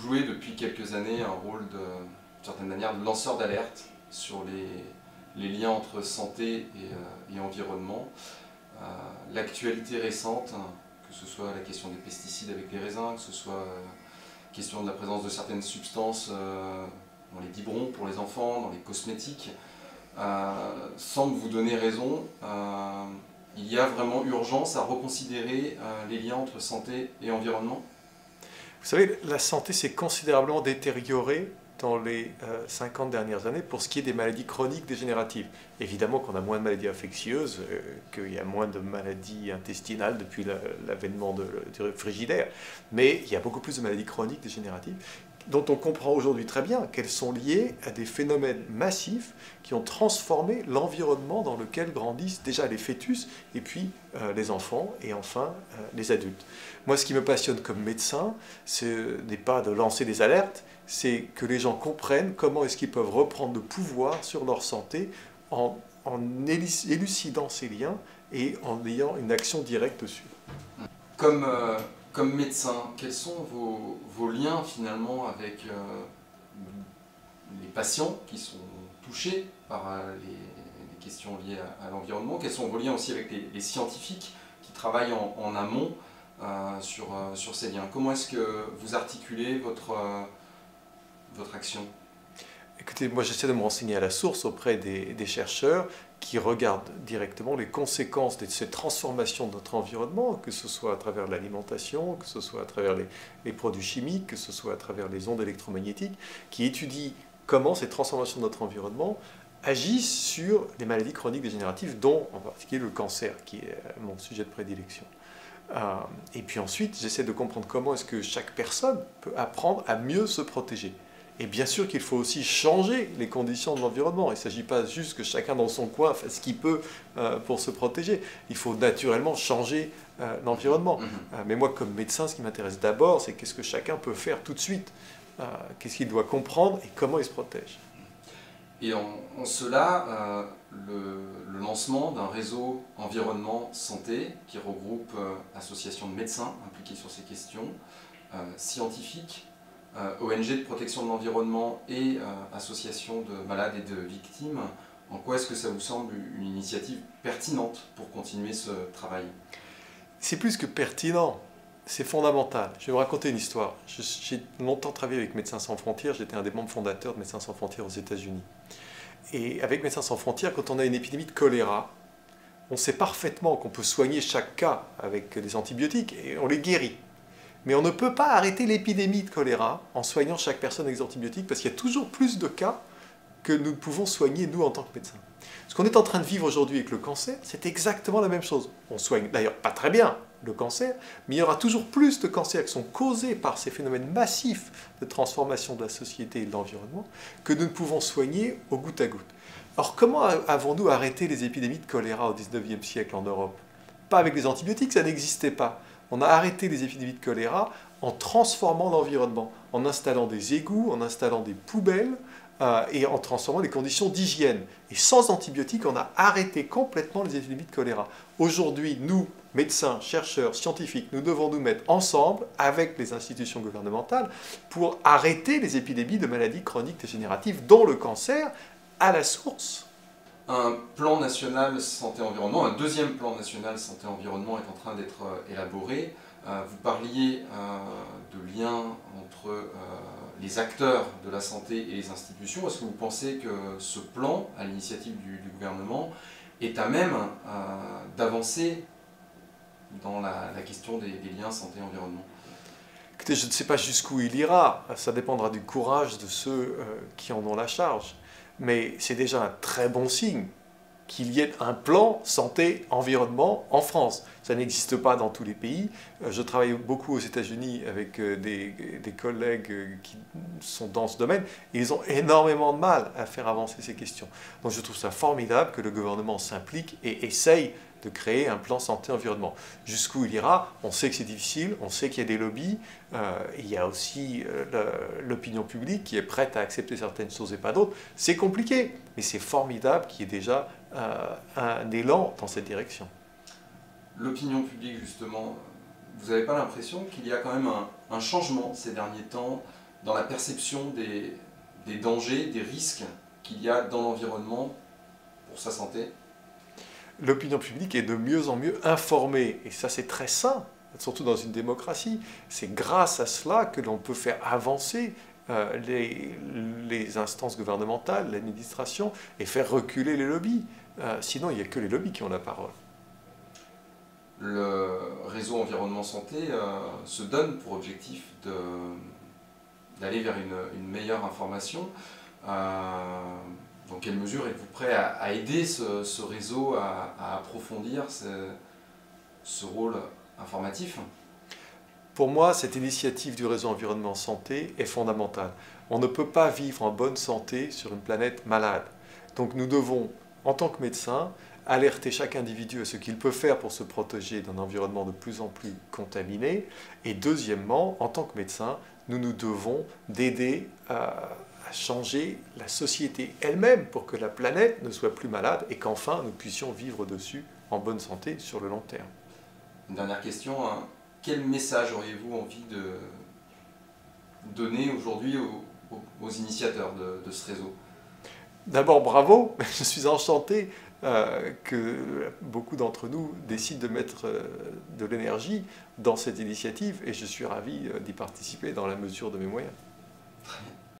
jouez depuis quelques années un rôle de, d'une certaine manière, de lanceur d'alerte sur les liens entre santé et environnement. L'actualité récente, que ce soit la question des pesticides avec les raisins, que ce soit la question de la présence de certaines substances dans les biberons pour les enfants, dans les cosmétiques, semble vous donner raison. Il y a vraiment urgence à reconsidérer les liens entre santé et environnement. Vous savez, la santé s'est considérablement détériorée dans les 50 dernières années pour ce qui est des maladies chroniques dégénératives. Évidemment qu'on a moins de maladies infectieuses, qu'il y a moins de maladies intestinales depuis l'avènement du frigidaire, mais il y a beaucoup plus de maladies chroniques dégénératives dont on comprend aujourd'hui très bien qu'elles sont liées à des phénomènes massifs qui ont transformé l'environnement dans lequel grandissent déjà les fœtus et puis les enfants et enfin les adultes. Moi, ce qui me passionne comme médecin, ce n'est pas de lancer des alertes, c'est que les gens comprennent comment est-ce qu'ils peuvent reprendre le pouvoir sur leur santé en élucidant ces liens et en ayant une action directe dessus. Comme médecin, quels sont vos liens finalement avec les patients qui sont touchés par les questions liées à l'environnement? Quels sont vos liens aussi avec les scientifiques qui travaillent en amont sur ces liens? Comment est-ce que vous articulez votre action? Écoutez, moi j'essaie de me renseigner à la source auprès des chercheurs qui regardent directement les conséquences de ces transformations de notre environnement, que ce soit à travers l'alimentation, que ce soit à travers les produits chimiques, que ce soit à travers les ondes électromagnétiques, qui étudient comment ces transformations de notre environnement agissent sur les maladies chroniques dégénératives, dont en particulier le cancer, qui est mon sujet de prédilection. Et puis ensuite, j'essaie de comprendre comment est-ce que chaque personne peut apprendre à mieux se protéger. Et bien sûr qu'il faut aussi changer les conditions de l'environnement. Il ne s'agit pas juste que chacun dans son coin fasse ce qu'il peut pour se protéger. Il faut naturellement changer l'environnement. Mais moi, comme médecin, ce qui m'intéresse d'abord, c'est qu'est-ce que chacun peut faire tout de suite. Qu'est-ce qu'il doit comprendre et comment il se protège. Et en cela, le lancement d'un réseau environnement-santé qui regroupe associations de médecins impliqués sur ces questions, scientifiques, ONG de protection de l'environnement et associations de malades et de victimes, en quoi est-ce que ça vous semble une initiative pertinente pour continuer ce travail? C'est plus que pertinent, c'est fondamental. Je vais vous raconter une histoire. J'ai longtemps travaillé avec Médecins sans frontières, j'étais un des membres fondateurs de Médecins sans frontières aux États-Unis. Et avec Médecins sans frontières, quand on a une épidémie de choléra, on sait parfaitement qu'on peut soigner chaque cas avec des antibiotiques et on les guérit. Mais on ne peut pas arrêter l'épidémie de choléra en soignant chaque personne avec des antibiotiques parce qu'il y a toujours plus de cas que nous pouvons soigner nous en tant que médecins. Ce qu'on est en train de vivre aujourd'hui avec le cancer, c'est exactement la même chose. On soigne d'ailleurs pas très bien le cancer, mais il y aura toujours plus de cancers qui sont causés par ces phénomènes massifs de transformation de la société et de l'environnement que nous ne pouvons soigner au goutte à goutte. Alors comment avons-nous arrêté les épidémies de choléra au XIXe siècle en Europe? Pas avec les antibiotiques, ça n'existait pas. On a arrêté les épidémies de choléra en transformant l'environnement, en installant des égouts, en installant des poubelles et en transformant les conditions d'hygiène. Et sans antibiotiques, on a arrêté complètement les épidémies de choléra. Aujourd'hui, nous, médecins, chercheurs, scientifiques, nous devons nous mettre ensemble avec les institutions gouvernementales pour arrêter les épidémies de maladies chroniques dégénératives, dont le cancer, à la source. Un plan national santé-environnement, un deuxième plan national santé-environnement est en train d'être élaboré. Vous parliez de liens entre les acteurs de la santé et les institutions. Est-ce que vous pensez que ce plan, à l'initiative du gouvernement, est à même d'avancer dans la question des liens santé-environnement? Écoutez, je ne sais pas jusqu'où il ira. Ça dépendra du courage de ceux qui en ont la charge. Mais c'est déjà un très bon signe qu'il y ait un plan santé-environnement en France. Ça n'existe pas dans tous les pays. Je travaille beaucoup aux États-Unis avec des collègues qui sont dans ce domaine. Et ils ont énormément de mal à faire avancer ces questions. Donc je trouve ça formidable que le gouvernement s'implique et essaye de créer un plan santé-environnement. Jusqu'où il ira, on sait que c'est difficile, on sait qu'il y a des lobbies, il y a aussi l'opinion publique qui est prête à accepter certaines choses et pas d'autres. C'est compliqué, mais c'est formidable qu'il y ait déjà un élan dans cette direction. L'opinion publique, justement, vous n'avez pas l'impression qu'il y a quand même un changement ces derniers temps dans la perception des dangers, des risques qu'il y a dans l'environnement pour sa santé? L'opinion publique est de mieux en mieux informée, et ça c'est très sain, surtout dans une démocratie. C'est grâce à cela que l'on peut faire avancer les instances gouvernementales, l'administration, et faire reculer les lobbies. Sinon, il n'y a que les lobbies qui ont la parole. Le réseau environnement santé se donne pour objectif d'aller vers une meilleure information. Dans quelle mesure êtes-vous prêt à aider ce réseau à approfondir ce rôle informatif? Pour moi, cette initiative du réseau environnement santé est fondamentale. On ne peut pas vivre en bonne santé sur une planète malade. Donc nous devons, en tant que médecins, alerter chaque individu à ce qu'il peut faire pour se protéger d'un environnement de plus en plus contaminé. Et deuxièmement, en tant que médecins, nous devons d'aider à changer la société elle-même pour que la planète ne soit plus malade et qu'enfin nous puissions vivre dessus en bonne santé sur le long terme. Une dernière question, hein. Quel message auriez-vous envie de donner aujourd'hui aux initiateurs de ce réseau? D'abord, bravo, je suis enchanté que beaucoup d'entre nous décident de mettre de l'énergie dans cette initiative et je suis ravi d'y participer dans la mesure de mes moyens. Très bien.